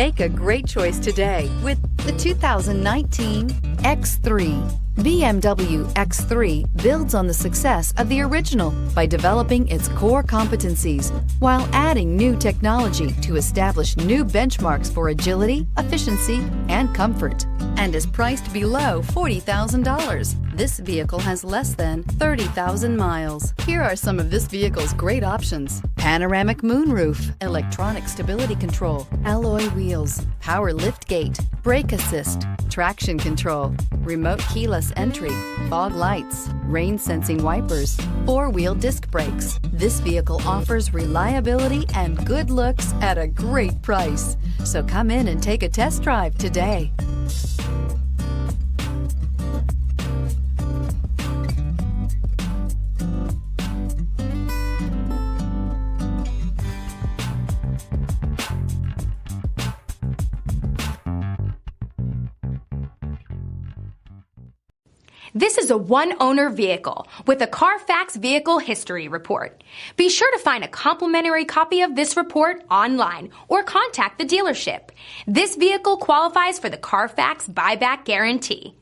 Make a great choice today with the 2019 X3. BMW X3 builds on the success of the original by developing its core competencies while adding new technology to establish new benchmarks for agility, efficiency, and comfort, and is priced below $40,000. This vehicle has less than 30,000 miles. Here are some of this vehicle's great options: panoramic moonroof, electronic stability control, alloy wheels, power liftgate, brake assist, traction control, remote keyless entry, fog lights, rain sensing wipers, four-wheel disc brakes. This vehicle offers reliability and good looks at a great price. So come in and take a test drive today. This is a one-owner vehicle with a Carfax Vehicle History Report. Be sure to find a complimentary copy of this report online or contact the dealership. This vehicle qualifies for the Carfax Buyback Guarantee.